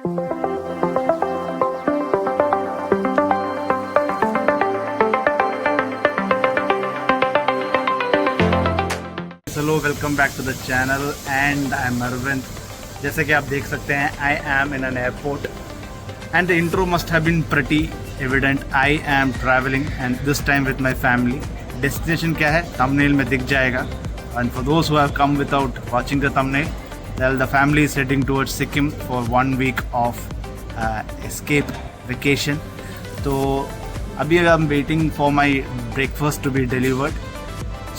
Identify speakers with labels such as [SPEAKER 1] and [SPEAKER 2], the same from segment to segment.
[SPEAKER 1] Hello, welcome back to the channel and I am Arvind. जैसे कि आप देख सकते हैं, I am in an airport and the intro must have been pretty evident. I am travelling and this time with my family. Destination क्या है thumbnail में दिख जाएगा। And for those who have come without watching the thumbnail, well, the family is heading towards Sikkim for 1 week of escape vacation. So abhi I'm waiting for my breakfast to be delivered.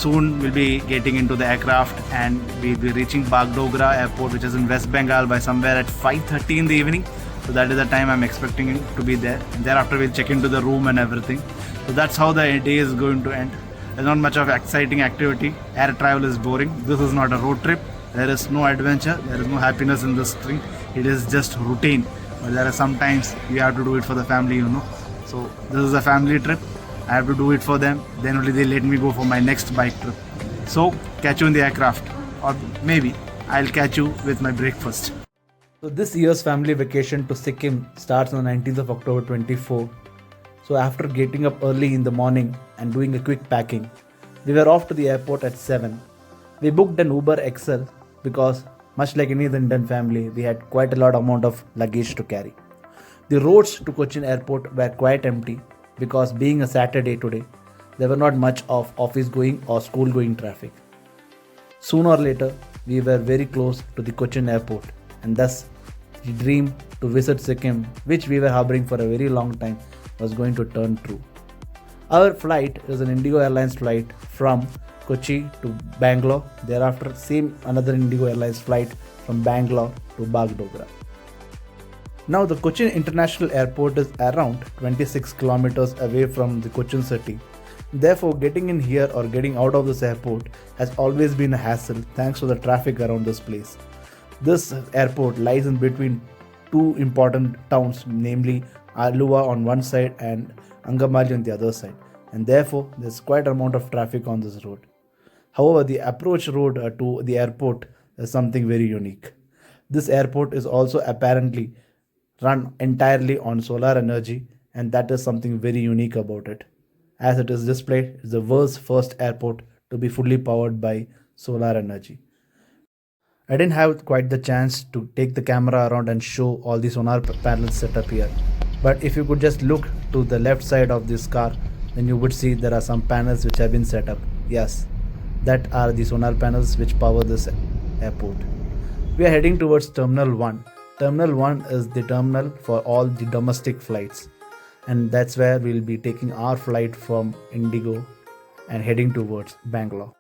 [SPEAKER 1] Soon we'll be getting into the aircraft and we'll be reaching Bagdogra airport, which is in West Bengal, by somewhere at 5:30 in the evening. So that is the time I'm expecting to be there. And thereafter we'll check into the room and everything. So that's how the day is going to end. There's not much of exciting activity. Air travel is boring. This is not a road trip. There is no adventure. There is no happiness in this thing. It is just routine. But there are sometimes you have to do it for the family, you know. So this is a family trip. I have to do it for them. Then only they let me go for my next bike trip. So catch you in the aircraft, or maybe I'll catch you with my breakfast. So this year's family vacation to Sikkim starts on the 19th of October 24. So after getting up early in the morning and doing a quick packing, we were off to the airport at 7. We booked an Uber XL because, much like any other Indian family, we had quite a lot amount of luggage to carry. The roads to Cochin airport were quite empty because, being a Saturday today, there were not much of office going or school going traffic. Sooner or later, we were very close to the Cochin airport, and thus the dream to visit Sikkim, which we were harboring for a very long time, was going to turn true. Our flight is an Indigo Airlines flight from Kochi to Bangalore. Thereafter, same another Indigo Airlines flight from Bangalore to Bagdogra. Now, the Cochin International Airport is around 26 kilometers away from the Cochin city. Therefore, getting in here or getting out of this airport has always been a hassle thanks to the traffic around this place. This airport lies in between two important towns, namely Alua on one side and Angamali on the other side, and therefore there's quite an amount of traffic on this road. However, the approach road to the airport is something very unique. This airport is also apparently run entirely on solar energy, and that is something very unique about it. As it is displayed, it's the world's first airport to be fully powered by solar energy. I didn't have quite the chance to take the camera around and show all the solar panels set up here. But if you could just look to the left side of this car, then you would see there are some panels which have been set up. Yes, that are the solar panels which power this airport. We are heading towards Terminal 1. Terminal 1 is the terminal for all the domestic flights, and that's where we'll be taking our flight from Indigo and heading towards Bangalore.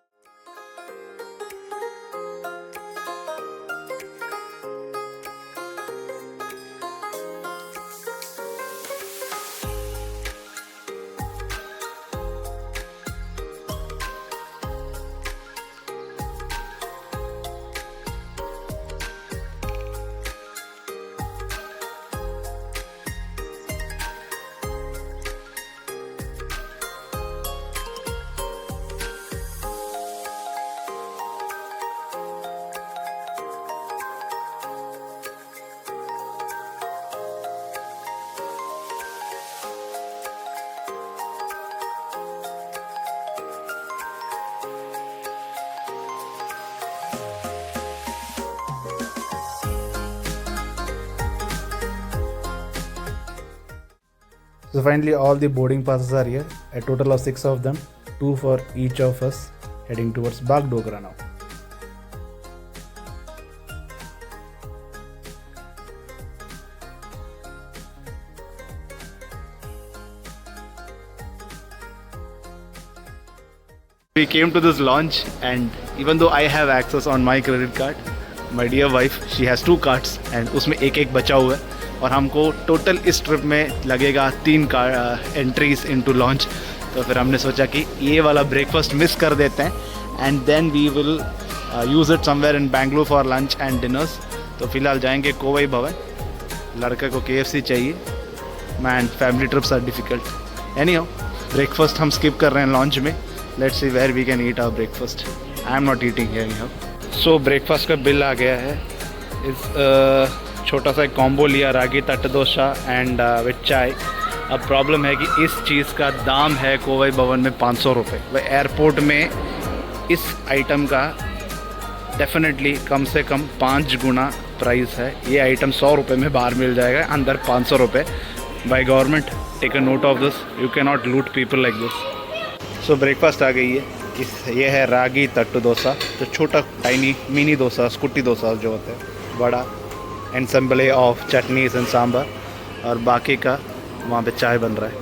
[SPEAKER 1] So finally all the boarding passes are here, a total of 6 of them, 2 for each of us, heading towards Bagdogra now. We came to this launch, and even though I have access on my credit card, my dear wife, she has 2 cards and उसमें एक बचा हुआ है, और हमको total इस trip में लगेगा 3 एंट्रीज इनटू लॉन्च। तो फिर हमने सोचा कि ये वाला ब्रेकफास्ट मिस कर देते हैं and then we will use it somewhere in Bangalore for lunch and dinners. तो फिलहाल जाएंगे कोवई भवन, लड़के को KFC चाहिए। Man, family trips are difficult. Anyhow, breakfast हम स्किप कर रहे हैं लॉन्च में। Let's see where we can eat our breakfast. I am not eating anyhow. So breakfast का बिल आ गया है। इस छोटा सा एक कॉम्बो लिया, रागी तट डोसा एंड विद चाय। अब प्रॉब्लम है कि इस चीज़ का दाम है कोवई भवन में 500 रुपये। वह एयरपोर्ट में इस आइटम का डेफिनेटली कम से कम 5 गुना प्राइस है। ये आइटम 100 रुपये में बाहर मिल जाएगा, अंदर 500 रुपये। By government, take a note of this, you can not loot people like this. So breakfast आ गई है। ये है रागी तट्टू डोसा, जो छोटा tiny mini dosa, scooty dosa जो होते हैं, बड़ा ensemble of chutneys and sambar, और बाकी का वहाँ पे चाय बन रहा है।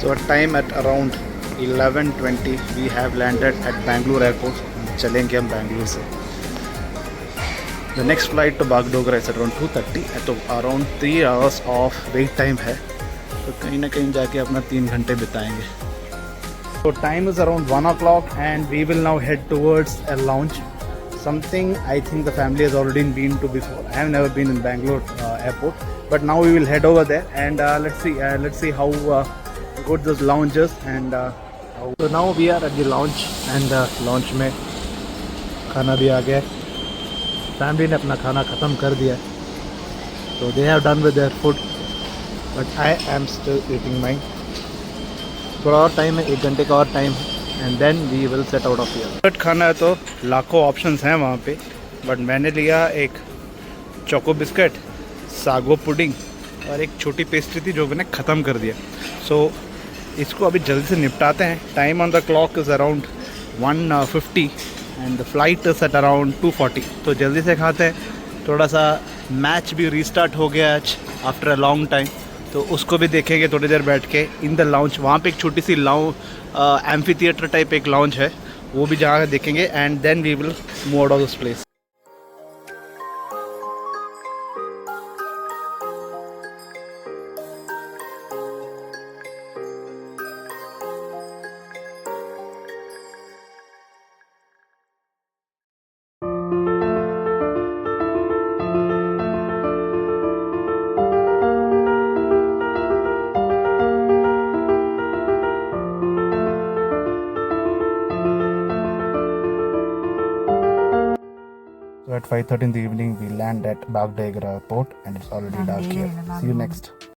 [SPEAKER 1] So at time at around 11:20 we have landed at Bangalore airport. चलेंगे हम बैंगलोर से। The next flight to Bagdogra is around 2:30, तो around 3 hours of wait time है, तो कहीं ना कहीं जाके अपना 3 घंटे बिताएंगे। So time is around 1 o'clock and we will now head towards a lounge. Something I think the family has already been to before. I have never been in Bangalore airport, but now we will head over there and let's see how good this lounge is and so now we are at the lounge and lounge में खाना भी आ गया। Family ने अपना खाना ख़त्म कर दिया, so they have done with their food but I am still eating mine. थोड़ा और टाइम है, 1 घंटे का और टाइम है and then we will set out of here. खाना है तो लाखों ऑप्शंस हैं वहाँ पे, बट मैंने लिया एक चोको बिस्किट, सागो पुडिंग और एक छोटी पेस्ट्री थी जो मैंने ख़त्म कर दिया। सो इसको अभी जल्दी से निपटाते हैं। Time on the clock is around 1:50 and the flight is at around 2:40, तो जल्दी से खाते हैं। थोड़ा सा मैच भी रीस्टार्ट हो गया आज आफ्टर अ लॉन्ग टाइम, तो उसको भी देखेंगे थोड़ी देर बैठ के इन द लाउंज। वहाँ पे एक छोटी सी एम्फी थिएटर टाइप एक लाउंज है, वो भी जहाँ देखेंगे and then we will move out of this place. So at 5:30 in the evening, we land at Bagdogra airport and it's already dark here. See you next.